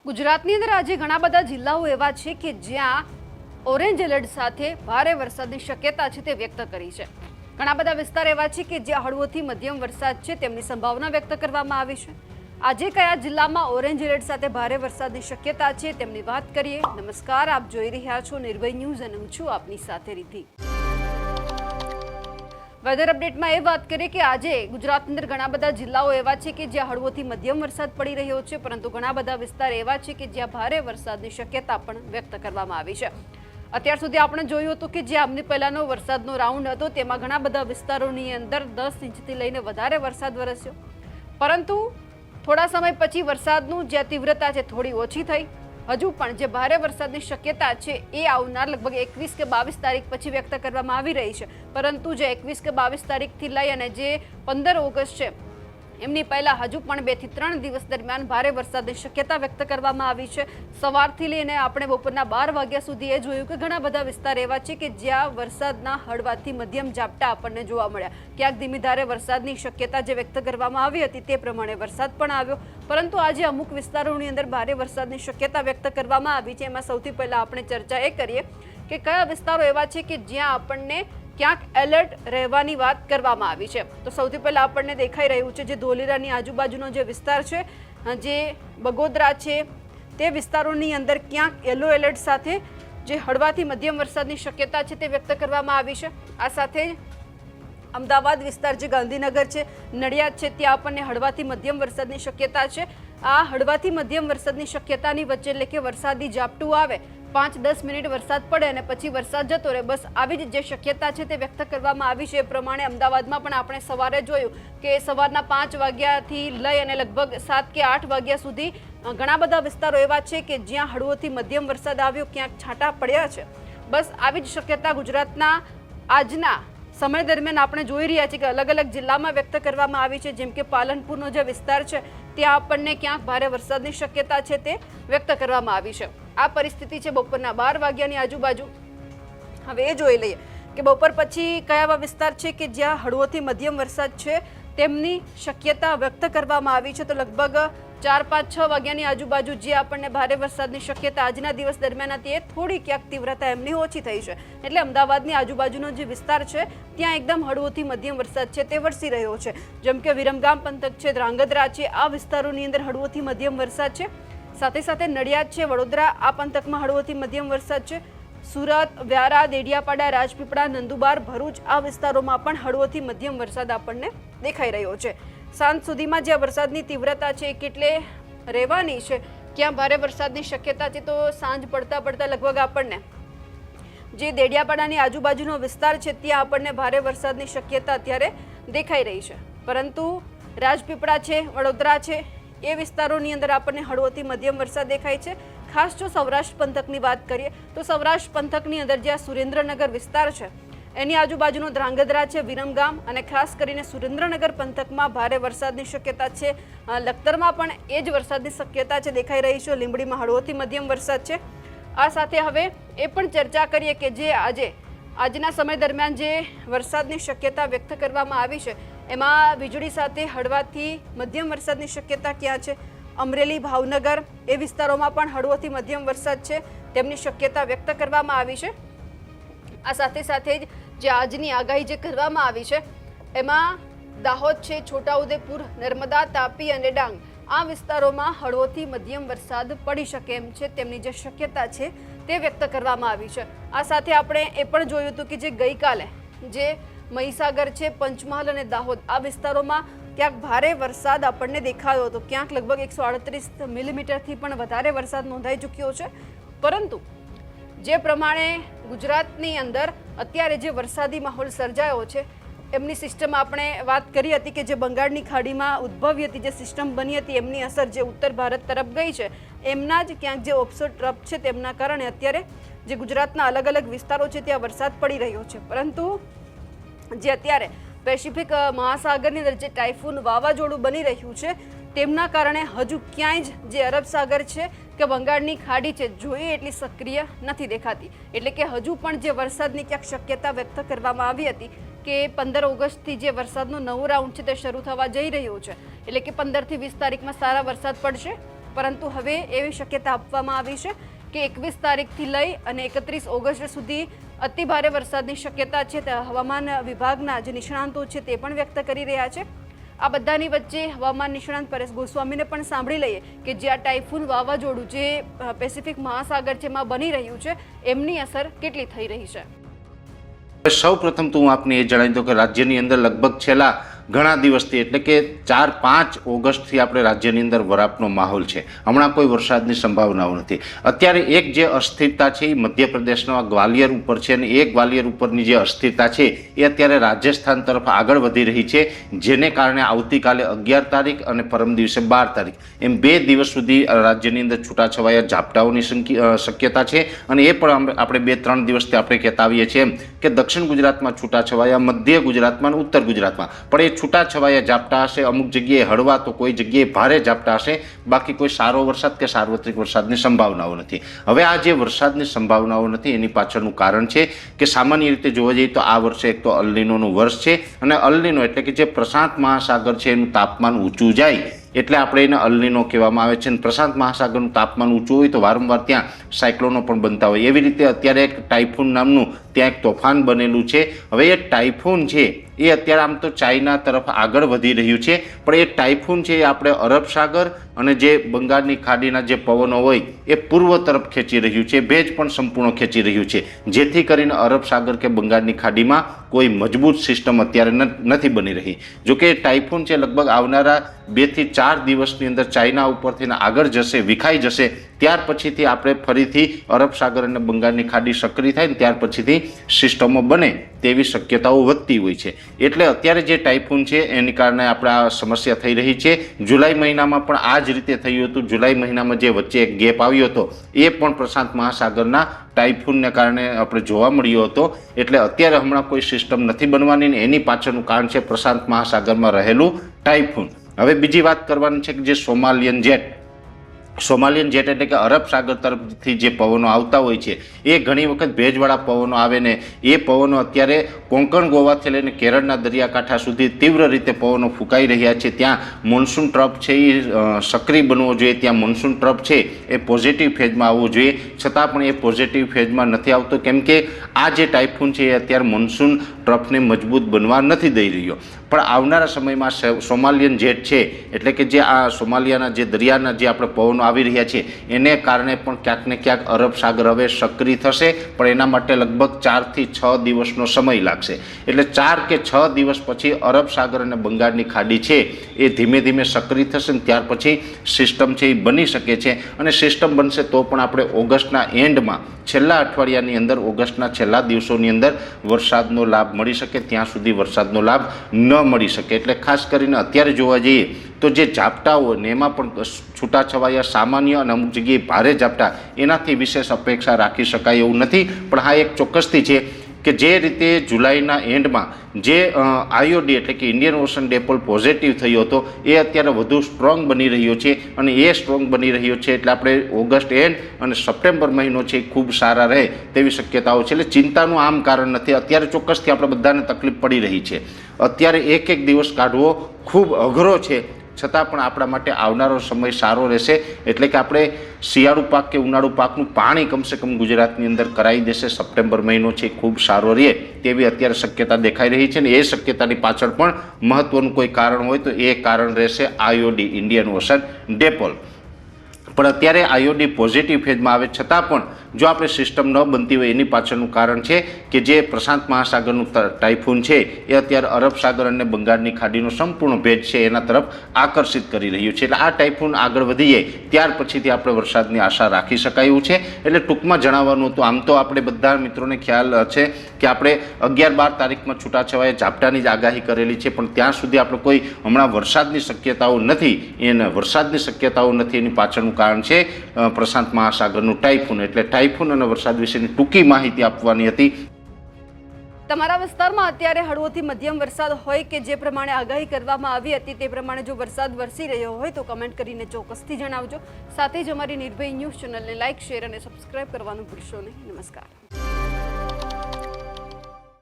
ગુજરાતની અંદર આજે ઘણા બધા જિલ્લાઓ એવા છે કે જ્યાં ઓરેન્જ એલર્ટ સાથે ભારે વરસાદની શક્યતા છે તે વ્યક્ત કરી છે। ઘણા બધા વિસ્તાર એવા છે કે જ્યાં હળવોથી મધ્યમ વરસાદ છે તેમની સંભાવના વ્યક્ત કરવામાં આવી છે। આજે કયા જિલ્લામાં ઓરેન્જ એલર્ટ સાથે ભારે વરસાદની શક્યતા છે તેમની વાત કરીએ। નમસ્કાર, આપ જોઈ રહ્યા છો નિર્ભય ન્યૂઝ અને હું છું આપની સાથે રીતિ। વેધર અપડેટમાં એ વાત કરીએ કે આજે ગુજરાતની અંદર ઘણા બધા જિલ્લાઓ એવા છે કે જ્યાં હળવોથી મધ્યમ વરસાદ પડી રહ્યો છે, પરંતુ ઘણા બધા વિસ્તાર એવા છે કે જ્યાં ભારે વરસાદની શક્યતા પણ વ્યક્ત કરવામાં આવી છે। અત્યાર સુધી આપણે જોયું હતું કે જે આમની પહેલાનો વરસાદનો રાઉન્ડ હતો તેમાં ઘણા બધા વિસ્તારોની અંદર 10 ઇંચથી લઈને વધારે વરસાદ વરસ્યો, પરંતુ થોડા સમય પછી વરસાદનું જે તીવ્રતા છે થોડી ઓછી થઈ। હજુ પણ જે ભારે વરસાદની શક્યતા છે એ આવનાર લગભગ 21 કે 22 તારીખ પછી વ્યક્ત કરવામાં આવી રહી છે, પરંતુ જે 21 કે 22 તારીખથી લઈ અને જે 15 ઓગસ્ટ છે એમની પહેલા હજુ પણ 2 થી 3 દિવસ દરમિયાન ભારે વરસાદની શક્યતા વ્યક્ત કરવામાં આવી છે। સવારથી લઈને આપણે બપોરના 12 વાગ્યા સુધી એ જોયું કે ઘણા બધા વિસ્તાર એવા છે કે જ્યાં વરસાદના હળવાથી મધ્યમ ઝાપટા આપણને જોવા મળ્યા। ક્યાંક ધીમી ધારે વરસાદની શક્યતા જે વ્યક્ત કરવામાં આવી હતી તે પ્રમાણે વરસાદ પણ આવ્યો, પરંતુ આજે અમુક વિસ્તારોની અંદર ભારે વરસાદની શક્યતા વ્યક્ત કરવામાં આવી છે। એમાં સૌથી પહેલા આપણે ચર્ચા એ કરીએ કે કયા વિસ્તારો એવા છે કે જ્યાં આપણને ક્યાંક એલર્ટ રહેવાની વાત કરવામાં આવી છે। તો સૌથી પહેલા આપણને દેખાઈ રહ્યું છે જે ધોલેરાની આજુબાજુનો જે વિસ્તાર છે, જે બગોદરા છે, તે વિસ્તારોની અંદર ક્યાંક યલો એલર્ટ સાથે જે હળવાથી મધ્યમ વરસાદની શક્યતા છે તે વ્યક્ત કરવામાં આવી છે। આ સાથે અમદાવાદ વિસ્તાર જે ગાંધીનગર છે, નડિયાદ છે, ત્યાં આપણને હળવાથી મધ્યમ વરસાદની શક્યતા છે। આ હળવાથી મધ્યમ વરસાદની શક્યતાની વચ્ચે એટલે કે વરસાદી ઝાપટું આવે, 5-10 મિનિટ વરસાદ પડે અને પછી વરસાદ જતો રહે, બસ આવી જ જે શક્યતા છે તે વ્યક્ત કરવામાં આવી છે। એ પ્રમાણે અમદાવાદમાં પણ આપણે સવારે જોયું કે સવારના 5 વાગ્યાથી લઈ અને લગભગ 7 કે 8 વાગ્યા સુધી ઘણા બધા વિસ્તારો એવા છે કે જ્યાં હળવોથી મધ્યમ વરસાદ આવ્યો, ક્યાંક છાંટા પડ્યા છે। બસ આવી જ શક્યતા ગુજરાતના આજના સમય દરમિયાન આપણે જોઈ રહ્યા છીએ કે અલગ અલગ જિલ્લામાં વ્યક્ત કરવામાં આવી છે। જેમ કે પાલનપુરનો જે વિસ્તાર છે ત્યાં આપણને ક્યાંક ભારે વરસાદની શક્યતા છે તે વ્યક્ત કરવામાં આવી છે। આ પરિસ્થિતિ છે બપોરના 12 વાગ્યાની આજુબાજુ। હવે એ જોઈ લઈએ કે બપોર પછી કયા એવા વિસ્તાર છે કે જ્યાં હળવોથી મધ્યમ વરસાદ છે તેમની શક્યતા વ્યક્ત કરવામાં આવી છે। તો લગભગ 4-5-6 વાગ્યાની આજુબાજુ જે આપણને ભારે વરસાદની શક્યતા આજના દિવસ દરમિયાન હતી એ થોડી ક્યાંક તીવ્રતા એમની ઓછી થઈ છે, એટલે અમદાવાદની આજુબાજુનો જે વિસ્તાર છે ત્યાં એકદમ હળવોથી મધ્યમ વરસાદ છે તે વરસી રહ્યો છે। જેમ કે વિરમગામ પંથક છે, ધ્રાંગધ્રા છે, આ વિસ્તારોની અંદર હળવોથી મધ્યમ વરસાદ છે। સાથે સાથે નડિયાદ છે, વડોદરા, આ પંથકમાં હળવોથી મધ્યમ વરસાદ છે। સુરત, વ્યારા, દેડિયાપાડા, રાજપીપળા, નંદુબાર, ભરૂચ, આ વિસ્તારોમાં પણ હળવોથી મધ્યમ વરસાદ આપણને દેખાઈ રહ્યો છે। સાંજ સુધીમાં જે વરસાદની તીવ્રતા છે કેટલે રહેવાની છે, ક્યાં ભારે વરસાદની શક્યતા છે, તો સાંજ પડતા પડતા લગભગ આપણને જે દેડિયાપાડાની આજુબાજુનો વિસ્તાર છે ત્યાં આપણને ભારે વરસાદની શક્યતા અત્યારે દેખાઈ રહી છે, પરંતુ રાજપીપળા છે, વડોદરા છે, એ વિસ્તારોની અંદર આપણને હળવોથી મધ્યમ વરસાદ દેખાય છે। ખાસ જો સૌરાષ્ટ્ર પંથકની વાત કરીએ તો સૌરાષ્ટ્ર પંથકની અંદર જ્યાં સુરેન્દ્રનગર વિસ્તાર છે એની આજુબાજુનો ધ્રાંગધ્રા છે, વિરમગામ અને ખાસ કરીને સુરેન્દ્રનગર પંથકમાં ભારે વરસાદની શક્યતા છે। લખતરમાં પણ એ જ વરસાદની શક્યતા છે દેખાઈ રહી છે। લીંબડીમાં હળવોથી મધ્યમ વરસાદ છે। આ સાથે હવે એ પણ ચર્ચા કરીએ કે જે આજના સમય દરમિયાન જે વરસાદની શક્યતા વ્યક્ત કરવામાં આવી છે એમાં વીજળી સાથે હળવાથી મધ્યમ વરસાદની શક્યતા ક્યાં છે? અમરેલી, ભાવનગર, એ વિસ્તારોમાં પણ હળવોથી મધ્યમ વરસાદ છે તેમની શક્યતા વ્યક્ત કરવામાં આવી છે। આ સાથે સાથે જ જે આજની આગાહી જે કરવામાં આવી છે એમાં દાહોદ છે, છોટાઉદેપુર, નર્મદા, તાપી અને ડાંગ, આ વિસ્તારોમાં હળવોથી મધ્યમ વરસાદ પડી શકે એમ છે તેમની જે શક્યતા છે તે વ્યક્ત કરવામાં આવી છે। આ સાથે આપણે એ પણ જોયું હતું કે જે ગઈકાલે જે મહીસાગર છે, પંચમહાલ અને દાહોદ, આ વિસ્તારોમાં ક્યાંક ભારે વરસાદ આપણને દેખાયો હતો, ક્યાંક લગભગ 138 મિલીમીટરથી પણ વધારે વરસાદ નોંધાઈ ચૂક્યો છે। પરંતુ જે પ્રમાણે ગુજરાતની અંદર અત્યારે જે વરસાદી માહોલ સર્જાયો છે એમની સિસ્ટમ આપણે વાત કરી હતી કે જે બંગાળની ખાડીમાં ઉદ્ભવી હતી, જે સિસ્ટમ બની હતી એમની અસર જે ઉત્તર ભારત તરફ ગઈ છે એમના જ ક્યાંક જે ઓફશોર ટ્રફ છે તેમના કારણે અત્યારે જે ગુજરાતના અલગ અલગ વિસ્તારો છે ત્યાં વરસાદ પડી રહ્યો છે। પરંતુ જે અત્યારે પેસિફિક મહાસાગરની અંદર જે ટાઇફૂન વાવાઝોડું બની રહ્યું છે તેમના કારણે હજુ ક્યાંય જ જે અરબ સાગર છે કે બંગાળની ખાડી છે જોઈએ એટલી સક્રિય નથી દેખાતી, એટલે કે હજુ પણ જે વરસાદની ક્યાંક શક્યતા વ્યક્ત કરવામાં આવી હતી કે 15 ઓગસ્ટથી જે વરસાદનો નવો રાઉન્ડ છે તે શરૂ થવા જઈ રહ્યો છે, એટલે કે 15 થી 20 તારીખમાં સારા વરસાદ પડશે, પરંતુ હવે એવી શક્યતા આપવામાં આવી છે કે 21 તારીખથી લઈ અને 31 ઓગસ્ટ સુધી અતિ ભારે વરસાદની શક્યતા છે. હવામાન વિભાગના જે નિષ્ણાંતો છે તે પણ વ્યક્ત કરી રહ્યા છે. આ બધાની વચ્ચે હવામાન નિષ્ણાંત પરેશ ગોસ્વામીને પણ સાંભળી લઈએ કે જે આ ટાઇફૂન વાવાઝોડું જે પેસિફિક મહાસાગર છે એમાં બની રહ્યું છે એમની અસર કેટલી થઈ રહી છે. સૌ પ્રથમ તો હું આપને એ જણાવી દઉં કે રાજ્યની અંદર લગભગ છેલ્લા ઘણા દિવસથી એટલે કે 4-5 ઓગસ્ટથી આપણે રાજ્યની અંદર વરાપનો માહોલ છે. હમણાં કોઈ વરસાદની સંભાવનાઓ નથી. અત્યારે એક જે અસ્થિરતા છે એ મધ્યપ્રદેશના ગ્વાલિયર ઉપર છે અને એ ગ્વાલિયર ઉપરની જે અસ્થિરતા છે એ અત્યારે રાજસ્થાન તરફ આગળ વધી રહી છે, જેને કારણે આવતીકાલે 11 તારીખ અને પરમ દિવસે 12 તારીખ એમ 2 દિવસ સુધી રાજ્યની અંદર છૂટાછવાયા ઝાપટાઓની શક્યતા છે. અને એ પણ આપણે 2-3 દિવસથી આપણે કહેતા આવીએ છીએ એમ કે દક્ષિણ ગુજરાતમાં છૂટાછવાયા, મધ્ય ગુજરાતમાં અને ઉત્તર ગુજરાતમાં પણ એ છૂટાછવાયા ઝાપટા હશે. અમુક જગ્યાએ હળવા તો કોઈ જગ્યાએ ભારે ઝાપટા હશે. બાકી કોઈ સારો વરસાદ કે સાર્વત્રિક વરસાદની સંભાવનાઓ નથી. હવે આ જે વરસાદની સંભાવનાઓ નથી એની પાછળનું કારણ છે કે સામાન્ય રીતે જોવા જઈએ તો આ વર્ષે એક તો અલ નીનોનું વર્ષ છે અને અલ નીનો એટલે કે જે પ્રશાંત મહાસાગર છે એનું તાપમાન ઊંચું જાય એટલે આપણે એને અલ નીનો કહેવામાં આવે છે. અને પ્રશાંત મહાસાગરનું તાપમાન ઊંચું હોય તો વારંવાર ત્યાં સાયક્લોનો પણ બનતા હોય. એવી રીતે અત્યારે એક ટાઇફૂન નામનું ત્યાં એક તોફાન બનેલું છે. હવે એ ટાઇફૂન છે એ અત્યારે આમ તો ચાઇના તરફ આગળ વધી રહ્યું છે, પણ એ ટાઇફૂન છે એ આપણે અરબ સાગર અને જે બંગાળની ખાડીના જે પવનો હોય એ પૂર્વ તરફ ખેંચી રહ્યું છે. ભેજ પણ સંપૂર્ણ ખેંચી રહ્યું છે, જેથી કરીને અરબ સાગર કે બંગાળની ખાડીમાં કોઈ મજબૂત સિસ્ટમ અત્યારે નથી બની રહી. જોકે ટાઇફૂન છે લગભગ આવનારા 2 થી 4 દિવસની અંદર ચાઇના ઉપરથી આગળ જશે, વિખાઈ જશે. ત્યાર પછીથી આપણે ફરીથી અરબ સાગર અને બંગાળની ખાડી સક્રિય થાય ને ત્યાર પછીથી સિસ્ટમો બને તેવી શક્યતાઓ વધતી હોય છે. એટલે અત્યારે જે ટાઇફૂન છે એની કારણે આપણે આ સમસ્યા થઈ રહી છે. જુલાઈ મહિનામાં પણ આ જ રીતે થયું હતું. જુલાઈ મહિનામાં જે વચ્ચે એક ગેપ આવ્યો હતો એ પણ પ્રશાંત મહાસાગરના ટાઇફૂનને કારણે આપણે જોવા મળ્યો હતો. એટલે અત્યારે હમણાં કોઈ સિસ્ટમ નથી બનવાની ને એની પાછળનું કારણ છે પ્રશાંત મહાસાગરમાં રહેલું ટાઇફૂન. હવે બીજી વાત કરવાની છે કે જે સોમાલિયન જેટ એટલે કે અરબ સાગર તરફથી જે પવનો આવતા હોય છે એ ઘણી વખત ભેજવાળા પવનો આવે ને એ પવનો અત્યારે કોંકણ ગોવાથી લઈને કેરળના દરિયાકાંઠા સુધી તીવ્ર રીતે પવનો ફૂંકાઈ રહ્યા છે. ત્યાં મોન્સૂન ટ્રફ છે એ સક્રિય બનવો જોઈએ. ત્યાં મોન્સૂન ટ્રફ છે એ પોઝિટિવ ફેઝમાં આવવો જોઈએ, છતાં પણ એ પોઝિટિવ ફેઝમાં નથી આવતો, કેમ કે આ જે ટાઇફૂન છે એ અત્યારે મોન્સૂન ટ્રફને મજબૂત બનવા નથી દઈ રહ્યો. પણ આવનારા સમયમાં સોમાલિયન જેટ છે એટલે કે જે આ સોમાલિયાના જે દરિયાના જે આપણે પવનો આવી રહ્યા છે એને કારણે પણ ક્યાંક ને ક્યાંક અરબ સાગર હવે સક્રિય થશે, પણ એના માટે લગભગ 4 થી 6 દિવસનો સમય લાગશે. એટલે 4 કે 6 દિવસ પછી અરબ સાગર અને બંગાળની ખાડી છે એ ધીમે ધીમે સક્રિય થશે ને ત્યાર પછી સિસ્ટમ છે એ બની શકે છે. અને સિસ્ટમ બનશે તો પણ આપણે ઓગસ્ટના એન્ડમાં છેલ્લા અઠવાડિયાની અંદર, ઓગસ્ટના છેલ્લા દિવસોની અંદર વરસાદનો લાભ મળી શકે. ત્યાં સુધી વરસાદનો લાભ ન મળી શકે. એટલે ખાસ કરીને અત્યારે જોવા જઈએ તો જે ઝાપટાઓ ને એમાં પણ છૂટાછવાયા સામાન્ય અને અમુક જગ્યાએ ભારે ઝાપટા એનાથી વિશેષ અપેક્ષા રાખી શકાય એવું નથી. પણ હા એક ચોક્કસથી છે કે જે રીતે જુલાઈના એન્ડમાં જે આઈઓડી એટલે કે ઇન્ડિયન ઓશન ડિપોલ પોઝિટિવ થયો હતો એ અત્યારે વધુ સ્ટ્રોંગ બની રહ્યો છે. અને એ સ્ટ્રોંગ બની રહ્યો છે એટલે આપણે ઓગસ્ટ એન્ડ અને સપ્ટેમ્બર મહિનો છે એ ખૂબ સારા રહે તેવી શક્યતાઓ છે. એટલે ચિંતાનું આમ કારણ નથી. અત્યારે ચોક્કસથી આપણે બધાને તકલીફ પડી રહી છે. અત્યારે એક દિવસ કાઢવો ખૂબ અઘરો છે, છતાં પણ આપણા માટે આવનારો સમય સારો રહેશે. એટલે કે આપણે શિયાળુ પાક કે ઉનાળુ પાકનું પાણી કમસે કમ ગુજરાતની અંદર કરાવી દેશે. સપ્ટેમ્બર મહિનો છે ખૂબ સારો રહે તેવી અત્યારે શક્યતા દેખાઈ રહી છે. ને એ શક્યતાની પાછળ પણ મહત્વનું કોઈ કારણ હોય તો એ કારણ રહેશે આઈઓડી, ઇન્ડિયન ઓશન ડિપોલ. પણ અત્યારે આઈઓડી પોઝિટિવ ફેઝમાં આવે છતાં પણ જો આપણે સિસ્ટમ ન બનતી હોય એની પાછળનું કારણ છે કે જે પ્રશાંત મહાસાગરનું ટાઇફૂન છે એ અત્યારે અરબ સાગર અને બંગાળની ખાડીનો સંપૂર્ણ ભેજ છે એના તરફ આકર્ષિત કરી રહ્યું છે. એટલે આ ટાઇફૂન આગળ વધી જાય ત્યાર પછીથી આપણે વરસાદની આશા રાખી શકાય એવું છે. એટલે ટૂંકમાં જણાવવાનું હતું. આમ તો આપણે બધા મિત્રોને ખ્યાલ છે કે આપણે 11-12 તારીખમાં છૂટાછવાયા ઝાપટાની જ આગાહી કરેલી છે, પણ ત્યાં સુધી આપણે કોઈ હમણાં વરસાદની શક્યતાઓ નથી. એની પાછળનું કારણ છે પ્રશાંત મહાસાગરનું ટાઇફૂન. એટલે ટાઇફૂન અને વરસાદ વિશેની ટૂંકી માહિતી આપવાની હતી. તમારા વિસ્તારમાં અત્યારે હળવોથી મધ્યમ વરસાદ હોય કે જે પ્રમાણે આગાહી કરવામાં આવી હતી તે પ્રમાણે જો વરસાદ વરસી રહ્યો હોય તો કમેન્ટ કરીને ચોક્કસથી જણાવજો. સાથે જ અમારી નિર્ભય ન્યૂઝ ચેનલને લાઇક, શેર અને સબસ્ક્રાઇબ કરવાનું ભૂલશો નહીં. નમસ્કાર.